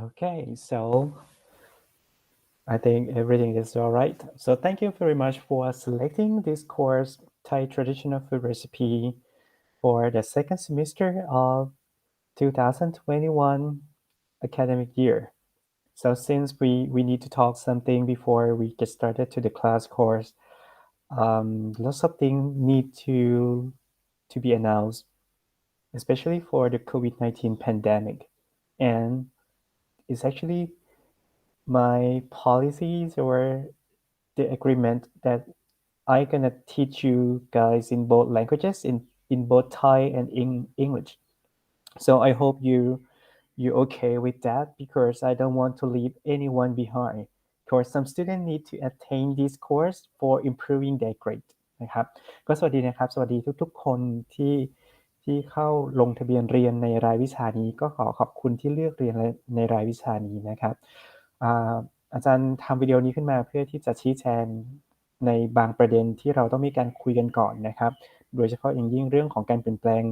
Okay, so I think everything is all right. So thank you very much for selecting this course, Thai Traditional Food Recipe, for the second semester of 2021 academic year. So since we need to talk something before we get started to the class course, lots of things need to be announced, especially for the COVID-19 pandemic. And it's actually my policies or the agreement that I gonna teach you guys in both languages, in both Thai and in English. So I hope you're okay with that because I don't want to leave anyone behind. Because some students need to attain this course for improving their grade นะครับก็สวัสดีนะครับสวัสดีทุกๆคนที่เข้าลงทะเบียนเรียนในรายวิชานี้ก็ขอขอบคุณที่เลือกเรียนในรายวิชานี้นะครับอาจารย์ทำวิดีโอนี้ขึ้นมาเพื่อที่จะชี้แจงในบางประเด็นที่เราต้องมีการคุยกันก่อนนะครับโดยเฉพาะอย่างยิ่งเรื่องของการเปลี่ยนแปลง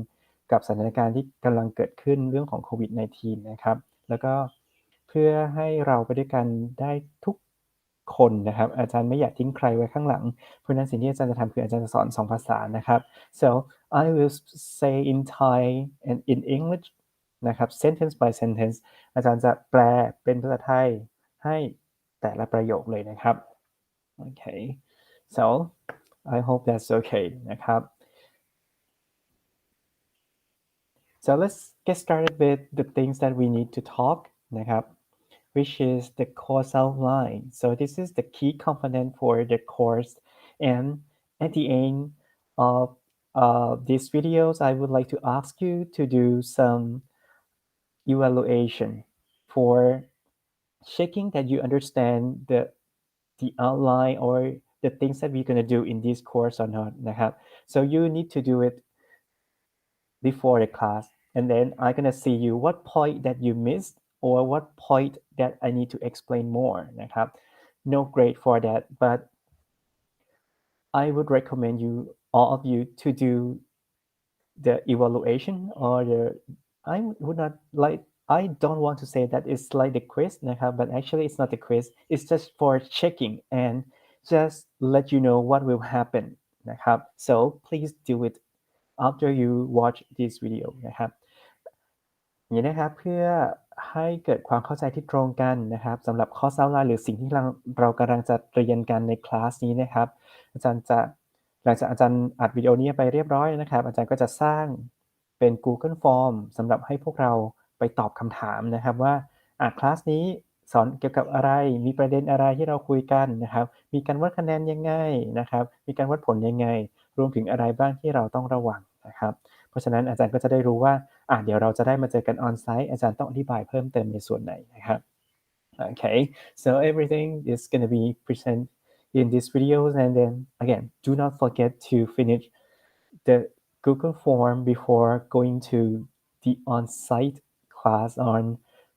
กับสถานการณ์ที่กำลังเกิดขึ้นเรื่องของโควิด -19 นะครับแล้วก็เพื่อให้เราไปด้วยกันได้ทุกคนนะครับอาจารย์ไม่อยากทิ้งใครไว้ข้างหลังเพราะฉะนั้นสิ่งที่อาจารย์จะทำคืออาจารย์จะสอน2ภาษานะครับ so I will say in Thai and in English นะครับ sentence by sentence อาจารย์จะแปลเป็นภาษาไทยให้แต่ละประโยคเลยนะครับ okay so I hope that's okay นะครับ so let's get started with the things that we need to talk นะครับ which is the course outline so this is the key component for the course and at the end of these videos I would like to ask you to do some evaluation for checking that you understand the outline or the things that we're going to do in this course or not นะครับ so you need to do it before the class and then I'm going to see you what point that you missed or what point that I need to explain more นะครับ no grade for that but I would recommend you all of you to do the evaluation or the I would not like I don't want to say that it's like the quiz นะครับ but actually it's not the quiz it's just for checking and just let you know what will happen นะครับ so please do it after you watch this video นะครับอย่างนี้นะครับเพื่อให้เกิดความเข้าใจที่ตรงกันนะครับสำหรับข้อ outline หรือสิ่งที่เรากำลังจะเรียนกันในคลาสนี้นะครับอาจารย์จะหลังจากอาจารย์อัดวิดีโอนี้ไปเรียบร้อยนะครับอาจารย์ก็จะสร้างเป็น Google Form สำหรับให้พวกเราไปตอบคำถามนะครับว่าคลาสนี้สอนเกี่ยวกับอะไรมีประเด็นอะไรที่เราคุยกันนะครับมีการวัดคะแนนยังไงนะครับมีการวัดผลยังไงรวมถึงอะไรบ้างที่เราต้องระวังนะครับเพราะฉะนั้นอาจารย์ก็จะได้รู้ว่าเดี๋ยวเราจะได้มาเจอกัน on site อาจารย์ต้องอธิบายเพิ่มเติมในส่วนไหนนะครับ okay so everything is going to be present in these videos and then again do not forget to finish the Google form before going to the on-site class on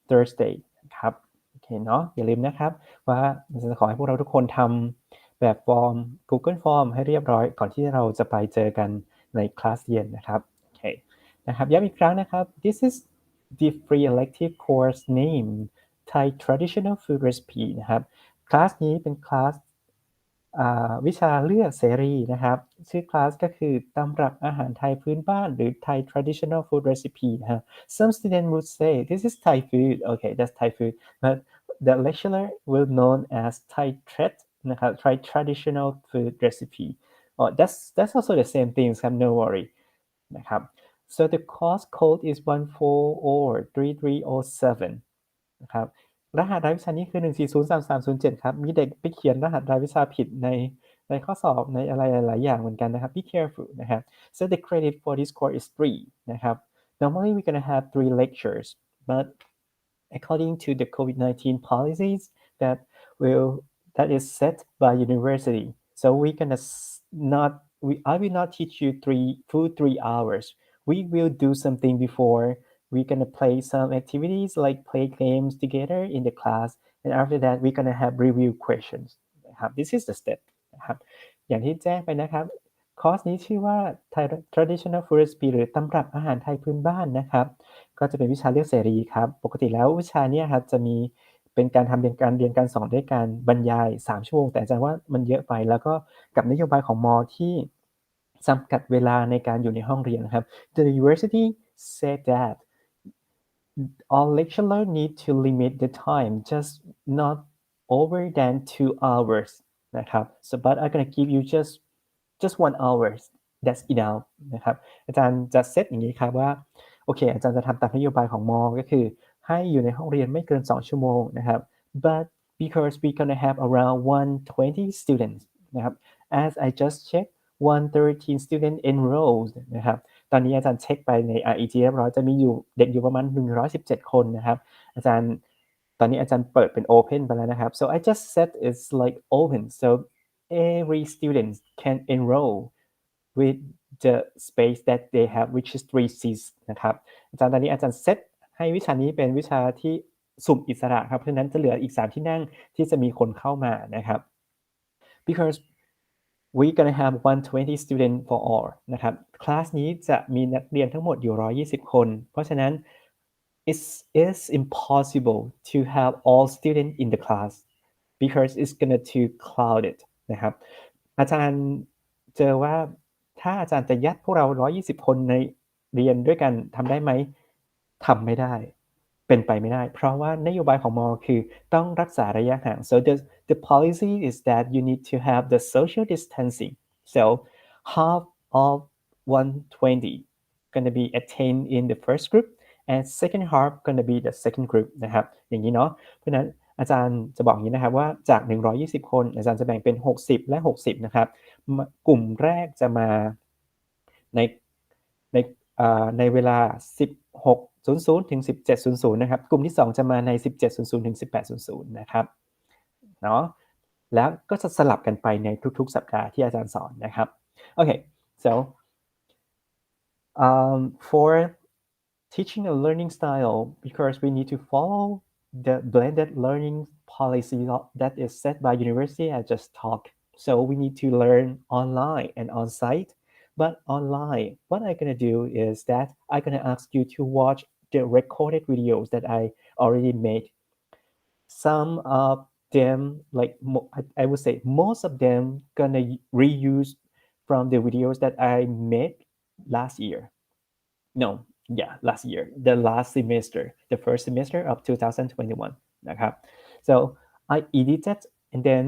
Thursday นะครับโอเคเนาะอย่าลืมนะครับว่าจะขอให้พวกเราทุกคนทำแบบฟอร์ม Google Form ให้เรียบร้อยก่อนที่เราจะไปเจอกันในคลาสเย็นนะครับโอเคนะครับย้ำอีกครั้งนะครับ this is the free elective course name Thai Traditional Food Recipe นะครับคลาสนี้เป็นคลาสวิชาเลือกเสรีนะครับชื่อคลาสก็คือตำรับอาหารไทยพื้นบ้านหรือ Thai Traditional Food Recipe นะฮะ Some students would say this is Thai food okay that's Thai food but the lecturer will known as Thai Tred นะครับ Thai Traditional Food Recipe oh that's also the same thing ครับ no worry นะครับ so the course code is 1403307นะครับรหัสรายวิชานี้คือ1403307ครับมีเด็กไปเขียนรหัสรายวิชาผิดในข้อสอบในอะไรหลายๆอย่างเหมือนกันนะครับ be careful นะครับ so the credit for this course is 3นะครับ normally we're gonna have 3 lectures but according to the COVID-19 policies that is set by university so we're gonna not I will not teach you full 3 hours we will do something before we're gonna play some activities like play games together in the class and after that we're gonna have review questions นะครับ this is the step นะครับอย่างที่แจ้งไปนะครับคอร์สนี้ชื่อว่า Thai Traditional Food Recipe หรือตำรับอาหารไทยพื้นบ้านนะครับ ก็จะเป็นวิชาเลือกเสรีครับปกติแล้ววิชาเนี้ยครับจะมีเป็นการทำเรียนการสอนด้วยการบรรยาย3ชั่วโมงแต่อาจารย์ว่ามันเยอะไปแล้วก็กับนโยบายของมอที่จำกัดเวลาในการอยู่ในห้องเรียนนะครับ The university said that all lecturers need to limit the time just not over than 2 hours นะครับ so but I'm gonna give you just 1 hour that's enough นะครับอาจารย์จะเซตอย่างนี้ครับว่าโอเคอาจารย์จะทำตามนโยบายของมอก็คือให้อยู่ในห้องเรียนไม่เกิน2ชั่วโมงนะครับ but because we're gonna have around 120 students นะครับ as I just checked 113 student enrolled นะครับตอนนี้อาจารย์เช็คไปใน REG เรียบร้อยจะมีอยู่เด็กอยู่ประมาณ117คนนะครับอาจารย์ตอนนี้อาจารย์เปิดเป็น open ไปแล้วนะครับ so I just said it's like open so every student can enroll with the space that they have which is 3 seats นะครับอาจารย์ตอนนี้อาจารย์เซตให้วิชานี้เป็นวิชาที่สุ่มอิสระครับเพราะฉะนั้นจะเหลืออีก3ที่นั่งที่จะมีคนเข้ามานะครับ because we're gonna have 120 student for all นะครับคลาสนี้จะมีนักเรียนทั้งหมดอยู่120คนเพราะฉะนั้น it's impossible to have all students in the class because it's gonna too crowded นะครับอาจารย์เจอว่าถ้าอาจารย์จะยัดพวกเรา120คนในเรียนด้วยกันทำได้ไหมทำไม่ได้เป็นไปไม่ได้เพราะว่านโยบายของมอคือต้องรักษาระยะห่าง so the policy is that you need to have the social distancing so half of 120 gonna be attained in the first group and second half gonna be the second group นะครับอย่างนี้เนาะเพราะนั้นอาจารย์จะบอกอย่างนี้นะครับว่าจาก120คนอาจารย์จะแบ่งเป็น60และ60นะครับกลุ่มแรกจะมาในในในเวลา16:00 ถึง 17:00นะครับกลุ่มที่2จะมาใน 17:00 ถึง 18:00นะครับเนาะแล้วก็จะสลับกันไปในทุกๆสัปดาห์ที่อาจารย์สอนนะครับ okay so for teaching a learning style because we need to follow the blended learning policy that is set by university I just talked so we need to learn online and on site but online what I'm gonna do is that I'm gonna ask you to watch the recorded videos that I already made some of them like I would say most of them gonna reuse from the videos that I made last year no yeah last year the last semester the first semester of 2021 นะครับ so I edited and then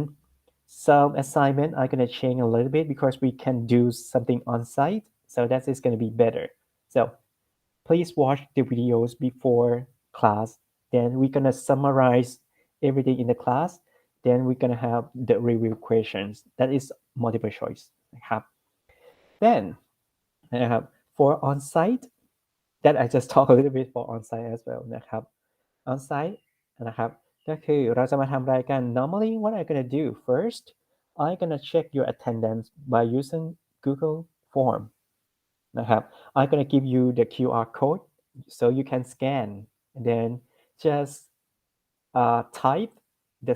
some assignment I'm gonna change a little bit because we can do something on site so that is gonna be better so please watch the videos before class then we're gonna summarize everything in the class then we're gonna have the review questions that is multiple choice นะครับ then นะครับ for on site that I just talk a little bit for on-site as well นะครับ on-site นะครับก็คือเราจะมาทำรายการ normally what I'm gonna do first I'm gonna check your attendance by using Google Form นะครับ I'm gonna give you the QR code so you can scan and then just type the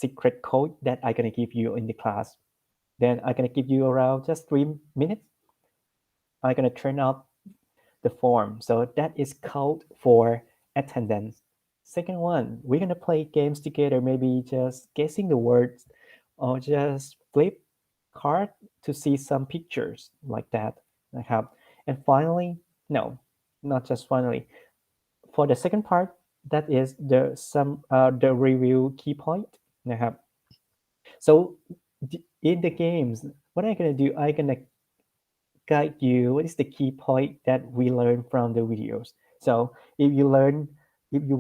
secret code that I'm gonna give you in the class then I'm gonna give you around just 3 minutes I'm gonna turn off the form. So that is code for attendance. Second one, we're gonna play games together, maybe just guessing the words or just flip card to see some pictures like that. And finally, no, not just finally. For the second part, that is the review key point. So in the games, what I'm gonna do, I'm gonna guide you what is the key point that we learn from the videos. So if you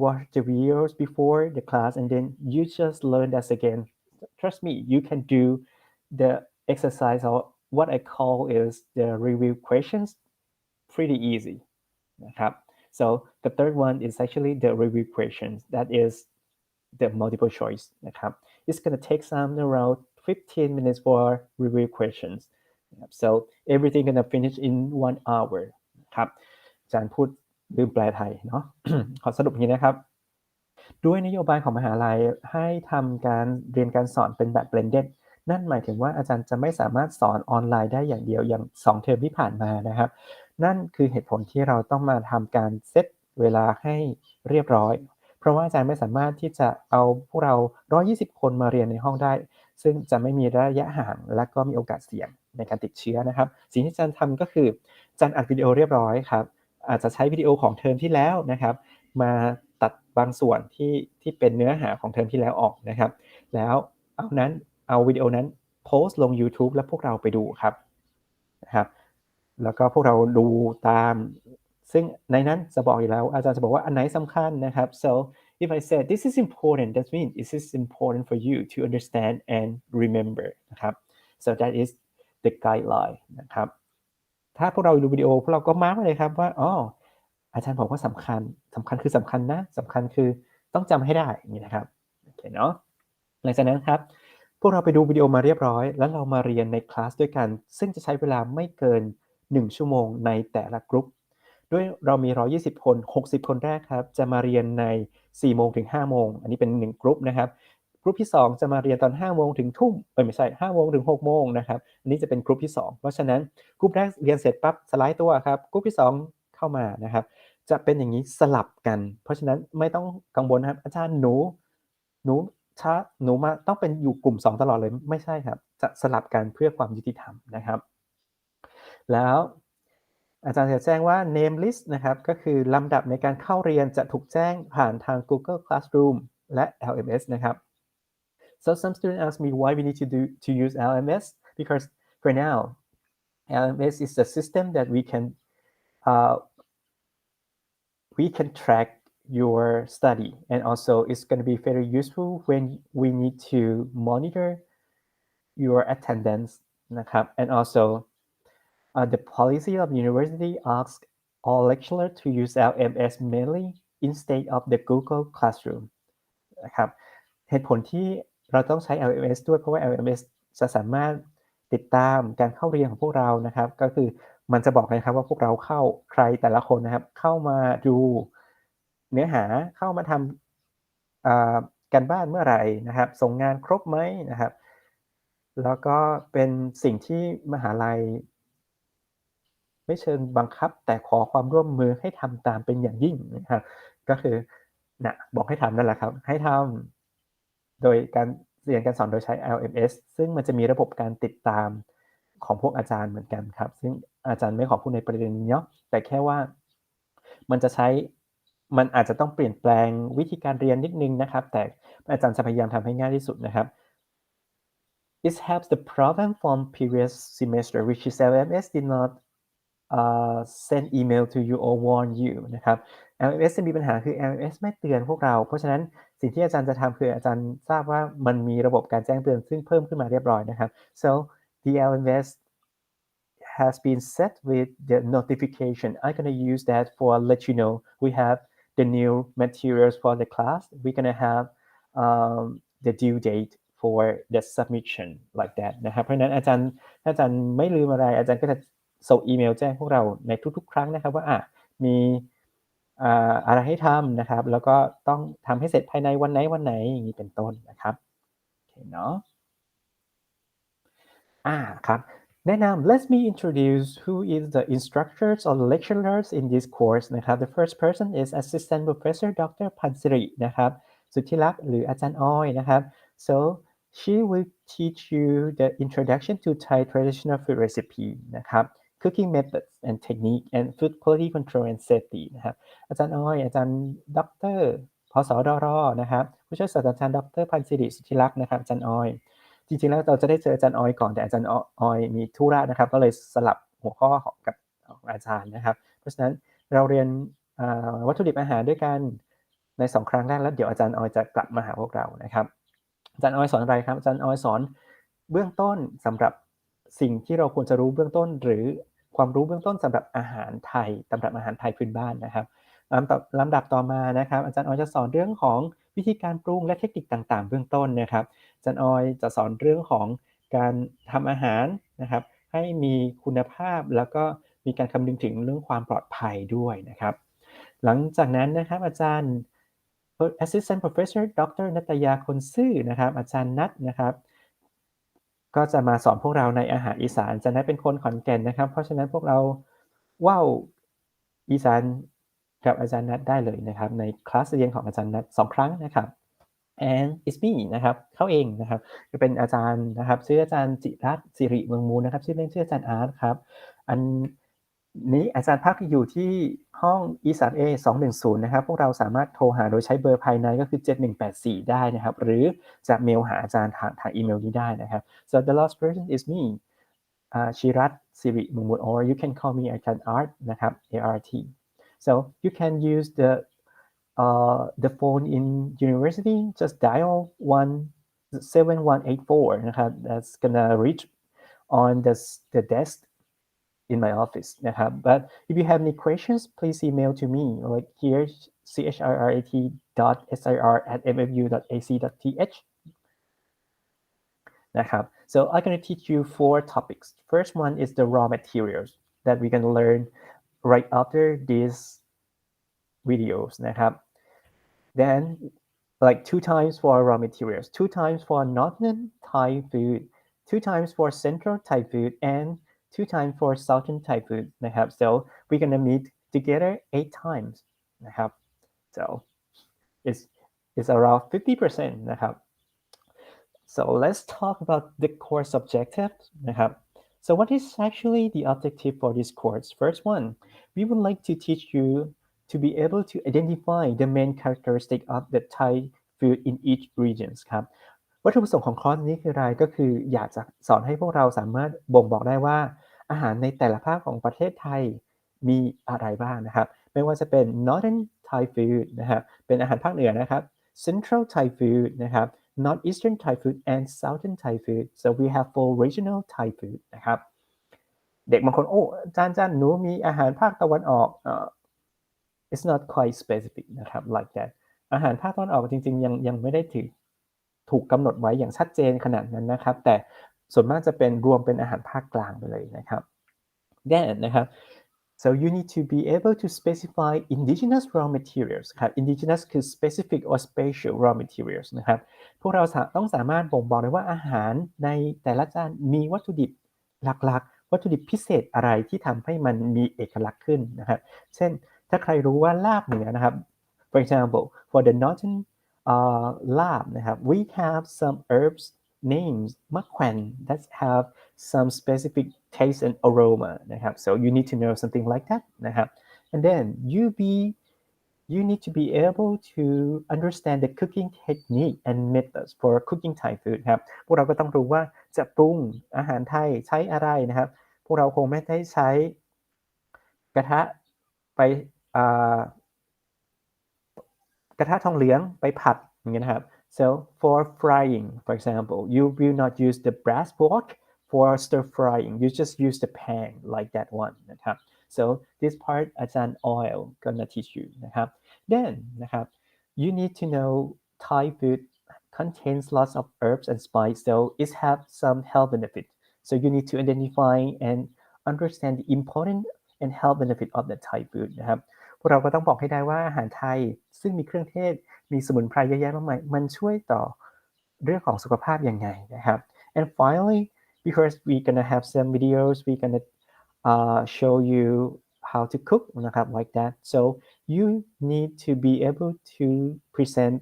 watch the videos before the class and then you just learn that again, trust me, you can do the exercise or what I call is the review questions pretty easy. So the third one is actually the review questions. That is the multiple choice. It's going to take some around 15 minutes for review questions. So everything gonna finish in 1 hour ครับอาจารย์พูดลืมแปลไทยเนาะ ขอสรุปอย่างนี้นะครับด้วยนโยบายของมหาลัยให้ทำการเรียนการสอนเป็นแบบ blended นั่นหมายถึงว่าอาจารย์จะไม่สามารถสอนออนไลน์ได้อย่างเดียวอย่าง2เทอมที่ผ่านมานะครับนั่นคือเหตุผลที่เราต้องมาทำการเซต เวลาให้เรียบร้อยเพราะว่าอาจารย์ไม่สามารถที่จะเอาพวกเรา120คนมาเรียนในห้องได้ซึ่งจะไม่มีระยะห่างและก็มีโอกาสเสี่ยงในการติดเชื้อนะครับสิ่งที่อาจารย์ทำก็คืออาจารย์อัดวิดีโอเรียบร้อยครับอาจจะใช้วิดีโอของเทอมที่แล้วนะครับมาตัดบางส่วนที่เป็นเนื้อหาของเทอมที่แล้วออกนะครับแล้วเอาวิดีโอนั้นโพสต์ลงยูทูบแล้วพวกเราไปดูครับนะครับแล้วก็พวกเราดูตามซึ่งในนั้นจะบอกอยู่แล้วอาจารย์จะบอกว่าอันไหนสำคัญนะครับ so if I said this is important that means this is important for you to understand and remember นะครับ so that is the guideline นะครับถ้าพวกเราดูวิดีโอพวกเราก็มาร์กเลยครับว่าอ๋ออาจารย์บอกว่าสำคัญคือสำคัญนะสำคัญคือต้องจำให้ได้อย่างนี้นะครับโอเคเนาะหลังจากนั้นครับพวกเราไปดูวิดีโอมาเรียบร้อยแล้วเรามาเรียนในคลาสด้วยกันซึ่งจะใช้เวลาไม่เกิน1ชั่วโมงในแต่ละกลุ่มด้วยเรามี120คน60คนแรกครับจะมาเรียนใน4โมงถึง5โมงอันนี้เป็น1กลุ่มนะครับกลุ่มที่2จะมาเรียนตอน5โมงถึงทุ่มไม่ใช่5โมงถึง6โมงนะครับอันนี้จะเป็นกลุ่มที่2เพราะฉะนั้นกลุ่มแรกเรียนเสร็จปั๊บสไลด์ตัวครับกลุ่มที่2เข้ามานะครับจะเป็นอย่างนี้สลับกันเพราะฉะนั้นไม่ต้องกังวลนะครับอาจารย์หนูช้าหนูมาต้องเป็นอยู่กลุ่ม2ตลอดเลยไม่ใช่ครับจะสลับกันเพื่อความยุติธรรมนะครับแล้วอาจารย์จะแจ้งว่า name list นะครับก็คือลำดับในการเข้าเรียนจะถูกแจ้งผ่านทาง Google Classroom และ LMS นะครับ so some students ask me why we need to use LMS because for now LMS is a system that uh, we can track your study and also it's going to be very useful when we need to monitor your attendanceนะครับ and also the policy of university asks all lecturers to use LMS mainly instead of the Google Classroom นะครับเหตุผลที่เราต้องใช้ LMS ด้วยเพราะว่า LMS จะสามารถติดตามการเข้าเรียนของพวกเรานะครับก็คือมันจะบอกนะครับว่าพวกเราเข้าใครแต่ละคนนะครับเข้ามาดูเนื้อหาเข้ามาทำการบ้านเมื่อไหร่นะครับส่งงานครบไหมนะครับแล้วก็เป็นสิ่งที่มหาลัยไม่เชิงบังคับแต่ขอความร่วมมือให้ทำตามเป็นอย่างยิ่งนะครับก็คือบอกให้ทำนั่นแหละครับให้ทำโดยการเรียนการสอนโดยใช้ LMS ซึ่งมันจะมีระบบการติดตามของพวกอาจารย์เหมือนกันครับซึ่งอาจารย์ไม่ขอพูดในประเด็นนี้เนาะแต่แค่ว่ามันจะใช้มันอาจจะต้องเปลี่ยนแปลงวิธีการเรียนนิดนึงนะครับแต่อาจารย์จะพยายามทำให้ง่ายที่สุดนะครับ It helps the problem from previous semester which is LMS did not send email to you or warn you นะครับ LMS จะมีปัญหาคือ LMS ไม่เตือนพวกเราเพราะฉะนั้นสิ่งที่อาจารย์จะทำคืออาจารย์ทราบว่ามันมีระบบการแจ้งเตือนซึ่งเพิ่มขึ้นมาเรียบร้อยนะครับ so the LMS has been set with the notification I'm gonna use that for let you know we have the new materials for the class we're gonna have the due date for the submission like that นะครับเพราะฉะนั้นถ้าอาจารย์ไม่ลืมอะไรอาจารย์ก็จะส่งอีเมลแจ้งพวกเราในทุกๆครั้งนะครับว่ามีอะไรให้ทำนะครับแล้วก็ต้องทำให้เสร็จภายในวันไหนอย่างนี้เป็นต้นนะครับโอเคเนาะครับแนะนำ let me introduce who is the instructors or the lecturers in this course นะครับ the first person is assistant professor Dr. พันศิรินะครับสุทธิลักษณ์หรืออาจารย์อ้อยนะครับ so she will teach you the introduction to Thai traditional food recipe นะครับ cooking methods and technique and food quality control and safety นะครับอาจารย์อ้อยอาจารย์ดรพสดรนะครับผู้ช่วยศาสตราจารย์ดรพันศิริสุทธิลักษณ์นะครับอาจารย์อ้อย จริงๆแล้วเราจะได้เจออาจารย์ออยก่อนแต่อาจารย์ออยมีธุระนะครับก็เลยสลับหัวข้อของอาจารย์นะครับเพราะฉะนั้นเราเรียนวัตถุดิบอาหารด้วยกันใน2ครั้งแรกแล้วเดี๋ยวอาจารย์ออยจะกลับมาหาพวกเรานะครับอาจารย์ออยสอนอะไรครับอาจารย์ออยสอนเบื้องต้นสำหรับสิ่งที่เราควรจะรู้เบื้องต้นหรือความรู้เบื้องต้นสำหรับอาหารไทยสำหรับอาหารไทยพื้นบ้านนะครับลำดับต่อมานะครับอาจารย์ออยจะสอนเรื่องของวิธีการปรุงและเทคนิคต่างๆเบื้องต้นนะครับ อาจารย์ออยจะสอนเรื่องของการทำอาหารนะครับให้มีคุณภาพแล้วก็มีการคำนึงถึงเรื่องความปลอดภัยด้วยนะครับหลังจากนั้นนะครับอาจารย์ Assistant Professor ดรนัตยาคนซื่อนะครับอาจารย์นัทนะครับก็จะมาสอนพวกเราในอาหารอีสานอาจารย์นัทเป็นคนขอนแก่นนะครับเพราะฉะนั้นพวกเราว้าวอีสาน กับอาจารย์นัทได้เลยนะครับในคลาสเรียนของอาจารย์นัท2 ครั้งนะครับ and it's me นะครับเขาเองนะครับจะเป็นอาจารย์นะครับชื่ออาจารย์จิรัตน์สิริเมืองมูลนะครับชื่อเล่นชื่ออาจารย์อาร์ตครับอันนี้อาจารย์พักอยู่ที่ห้อง E3A 210นะครับพวกเราสามารถโทรหาโดยใช้เบอร์ภายในก็คือ7184ได้นะครับหรือจะเมลหาอาจารย์ทางอีเมลนี้ได้นะครับ so the last person is me ชิรัตน์สิริเมืองมูล or you can call me อาจารย์อาร์ตนะครับ ART so you can use the phone in university, just dial 17184 นะครับ that's gonna reach on the desk in my office นะครับ but if you have any questions please email to me like here chrat.sir@mfu.ac.th นะครับ so I'm gonna teach you 4 topics. First one is the raw materials that we're gonna learn right after these videos นะครับ then like 2 times for raw materials, 2 times for northern Thai food, 2 times for central Thai food, and 2 times for southern Thai food นะครับ so we're gonna meet together 8 times นะครับ so it's around 50% นะครับ so let's talk about the course objectives นะครับ so what is actually the objective for this course? First one, we would like to teach you to be able to identify the main characteristic of the Thai food in each region ครับวัตถุประสงค์ของคอร์สนี้คืออะไรก็คืออยากจะสอนให้พวกเราสามารถบ่งบอกได้ว่าอาหารในแต่ละภาคของประเทศไทยมีอะไรบ้างนะครับไม่ว่าจะเป็น Northern Thai food นะครับเป็นอาหารภาคเหนือนะครับ Central Thai food นะครับ Northeastern Thai food and Southern Thai food so we have 4 regional Thai food นะครับเด็กบางคนโอ้อาจารย์หนูมีอาหารภาคตะวันออกit's not quite specific นะครับ like that อาหารภาคตะวันออกจริงๆยังไม่ได้ถูกกำหนดไว้อย่างชัดเจนขนาดนั้นนะครับแต่ส่วนมากจะเป็นรวมเป็นอาหารภาคกลางไปเลยนะครับ then นะครับ so you need to be able to specify indigenous raw materials ครับ indigenous คือ specific or special raw materials นะครับพวกเราต้องสามารถบ่งบอกได้ว่าอาหารในแต่ละจานมีวัตถุดิบหลักๆวัตถุดิบพิเศษอะไรที่ทำให้มันมีเอกลักษณ์ขึ้นนะครับเช่นถ้าใครรู้ว่าลาบเหนือนะครับ for example for the northern labนะครับ we have some herbs names มะแขวน that have some specific taste and aroma นะครับ so you need to know something like that นะครับ and then you need to be able to understand the cooking technique and methods for cooking Thai food ครับพวกเราก็ต้องรู้ว่าจะปรุงอาหารไทยใช้อะไรนะครับพวกเราคงไม่ได้ใช้กระทะไปกระทะทองเหลืองไปผัดอย่างเงี้ยนะครับ so for frying for example you will not use the brass fork for stir frying you just use the pan like that one นะครับ so this part อาจารย์ oil gonna teach you นะครับ then นะครับ you need to know Thai food contains lots of herbs and spice so it have some health benefit so you need to identify and understand the important and health benefit of the Thai food นะครับพวกเราก็ต้องบอกให้ได้ว่าอาหารไทยซึ่งมีเครื่องเทศมีสมุนไพรเยอะแยะมากมายมันช่วยต่อเรื่องของสุขภาพยังไงนะครับ and finally because we're gonna have some videos we're gonna show you how to cook นะครับ like that so you need to be able to present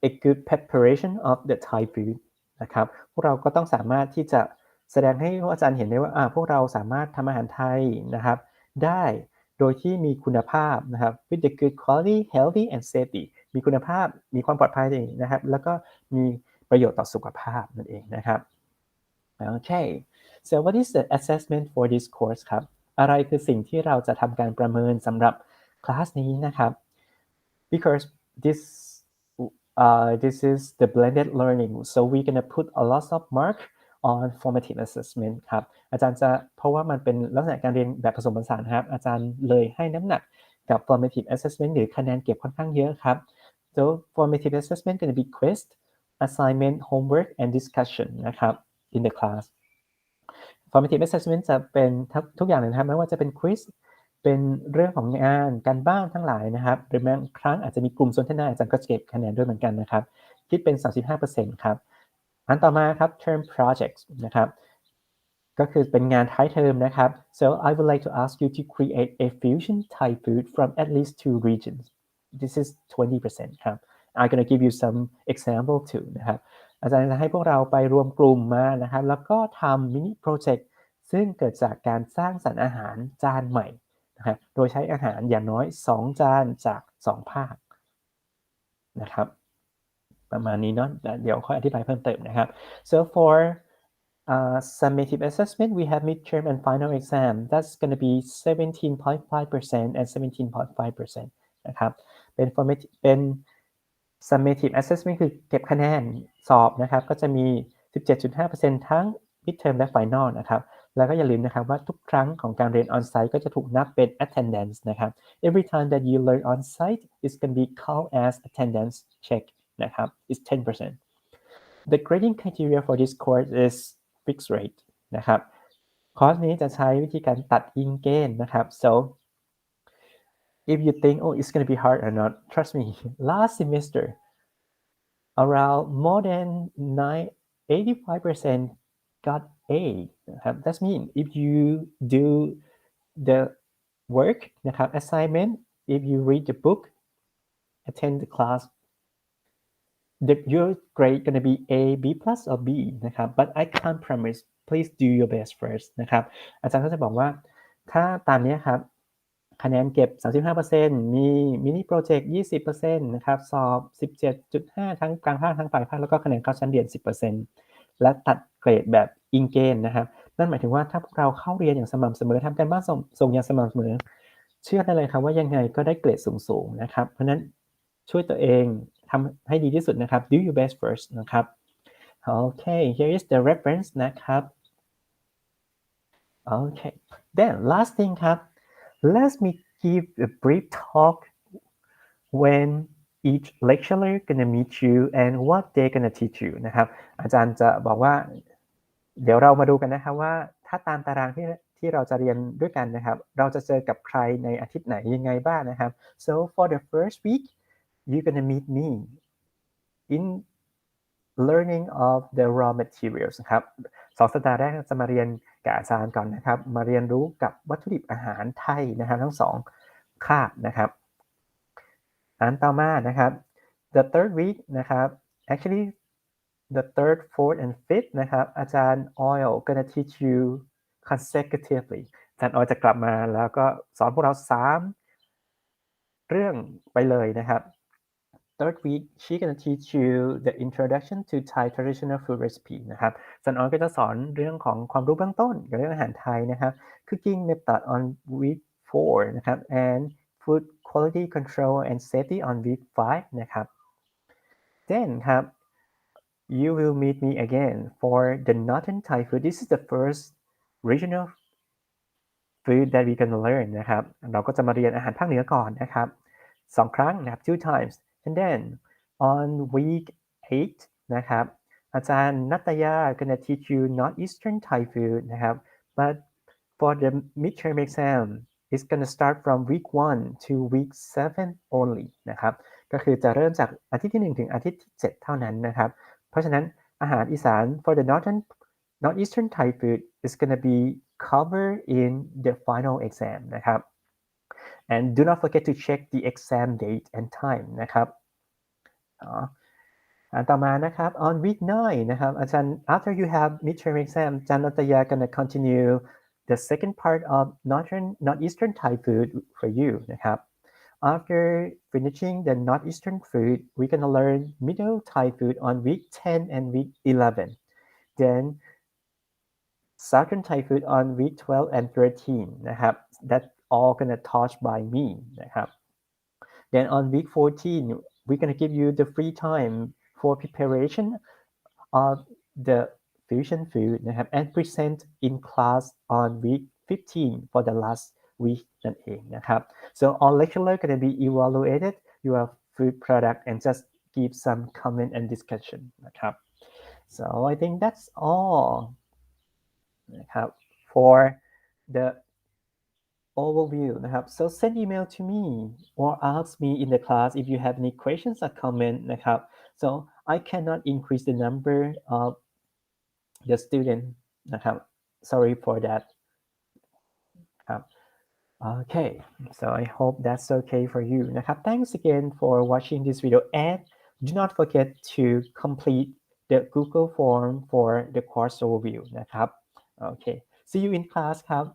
a good preparation of the Thai food นะครับพวกเราก็ต้องสามารถที่จะแสดงให้อาจารย์เห็นได้ว่าพวกเราสามารถทำอาหารไทยนะครับได้โดยที่มีคุณภาพนะครับ with the good quality healthy and safety มีคุณภาพมีความปลอดภัยนะครับแล้วก็มีประโยชน์ต่อสุขภาพนั่นเองนะครับ okay so what is the assessment for this course ครับอะไรคือสิ่งที่เราจะทำการประเมินสำหรับคลาสนี้นะครับ because this is the blended learning so we're gonna put a lot of mark on formative assessment ครับอาจารย์จะเพราะว่ามันเป็นลักษณะการเรียนแบบผสมผสานครับอาจารย์เลยให้น้ำหนักกับ formative assessment หรือคะแนนเก็บค่อนข้างเยอะครับ so formative assessment gonna be quiz assignment homework and discussion นะครับ in the class formative assessment จะเป็นทุกอย่างเลยนะครับไม่ว่าจะเป็น quiz เป็นเรื่องของงานการบ้านทั้งหลายนะครับหรือบางครั้งอาจจะมีกลุ่มสนทนาอาจารย์ก็จะเก็บคะแนนด้วยเหมือนกันนะครับคิดเป็น 35% ครับอันต่อมาครับ term projects นะครับ ก็คือเป็นงานท้ายเทอมนะครับ so I would like to ask you to create a fusion Thai food from at least 2 regions this is 20% ครับ I'm gonna give you some example too นะครับอาจารย์จะให้พวกเราไปรวมกลุ่มมานะครับแล้วก็ทำมินิโปรเจกต์ซึ่งเกิดจากการสร้างสรรค์อาหารจานใหม่นะครับโดยใช้อาหารอย่างน้อย2จานจาก2ภาคนะครับประมาณนี้เนาะเดี๋ยวค่อยอธิบายเพิ่มเติมนะครับ so for summative assessment we have midterm and final exam that's going to be 17.5% and 17.5% นะครับเป็น formative เป็น summative assessment คือเก็บคะแนนสอบนะครับก็จะมี 17.5% ทั้ง midterm และ final นะครับแล้วก็อย่าลืมนะครับว่าทุกครั้งของการเรียน on site ก็จะถูกนับเป็น attendance นะครับ every time that you learn on site is going to be called as attendance check นะครับ is 10% the grading criteria for this course is fixed rate นะครับคอร์สนี้จะใช้วิธีการตัดยิงเกณฑ์นะครับ so if you think oh it's going to be hard or not trust me last semester around more than 85% got A นะครับ that means if you do the work นะครับ assignment if you read the book attend the class your grade gonna be A B plus or B นะครับ but I can't promise please do your best first นะครับอาจารย์ก็จะบอกว่าถ้าตามนี้ครับคะแนนเก็บ 35% มีมินิโปรเจกต์ 20% นะครับสอบ 17.5 ทั้งกลางภาคทั้งปลายภาคแล้วก็คะแนนเข้าชั้นเรียน 10% และตัดเกรดแบบอิงเกณฑ์นะครับนั่นหมายถึงว่าถ้าพวกเราเข้าเรียนอย่างสม่ำเสมอทำการบ้านส่งอย่างสม่ำเสมอเชื่อได้เลยครับว่ายังไงก็ได้เกรดสูงๆนะครับเพราะนั้นช่วยตัวเองทำให้ดีที่สุดนะครับ do your best first นะครับ okay here is the reference นะครับ okay then last thing ครับ let me give a brief talk when each lecturer gonna meet you and what they gonna teach you นะครับอาจารย์จะบอกว่าเดี๋ยวเรามาดูกันนะครับว่าถ้าตามตารางที่เราจะเรียนด้วยกันนะครับเราจะเจอกับใครในอาทิตย์ไหนยังไงบ้างนะครับ so for the first week you're gonna meet me in learning of the raw materials นะครับ2 สัปดาห์แรกจะมาเรียนกับอาจารย์ก่อนนะครับมาเรียนรู้กับวัตถุดิบอาหารไทยนะครับทั้ง2คาบนะครับอันต่อมานะครับ the third week นะครับ actually the third fourth and fifth นะครับอาจารย์ Oil gonna teach you consecutively อาจารย์ Oil จะกลับมาแล้วก็สอนพวกเรา3เรื่องไปเลยนะครับ Third week she gonna teach you the introduction to Thai traditional food recipe นะครับอาจารย์ Oil ก็จะสอนเรื่องของความรู้เบื้องต้นเกี่ยวกับเรื่องอาหารไทยนะครับ cooking method on week 4 นะครับ and food quality control and safety on week 5 นะครับ then ครับ you will meet me again for the Northern Thai food this is the first regional food that we gonna learn นะครับเราก็จะมาเรียนอาหารภาคเหนือก่อนนะครับ2 ครั้งนะครับ two times and then on week 8นะครับอาจารย์นัตยา gonna teach you Northeastern Thai food นะครับ but for the midterm exam it's gonna start from week 1 to week 7 only นะครับก็คือจะเริ่มจากอาทิตย์ที่1ถึงอาทิตย์ที่7เท่านั้นนะครับเพราะฉะนั้นอาหารอีสาน for the Northeastern Thai food is gonna be covered in the final exam นะครับ and do not forget to check the exam date and time นะครับต่อมานะครับ on week 9นะครับอาจารย์ after you have midterm exam อาจารย์นัตยา gonna continue the second part of Northeastern Thai food for you นะครับ after finishing the Northeastern food we're gonna learn Middle Thai food on week 10 and week 11 then Southern Thai food on week 12 and 13นะครับ that all gonna taught by me นะครับ then on week 14 we're gonna give you the free time for preparation of the fusion food นะครับ and present in class on week 15 for the last week นั่นเองนะครับ so all lecturer gonna be evaluated your food product and just give some comment and discussion นะครับ so I think that's all นะครับ for the overview นะครับ so send email to me or ask me in the class if you have any questions or comment นะครับ so I cannot increase the number of the student นะครับ sorry for that ครับ Okay, so I hope that's okay for you นะครับ Thanks again for watching this video and do not forget to complete the Google form for the course overview นะครับ Okay, see you in class ครับ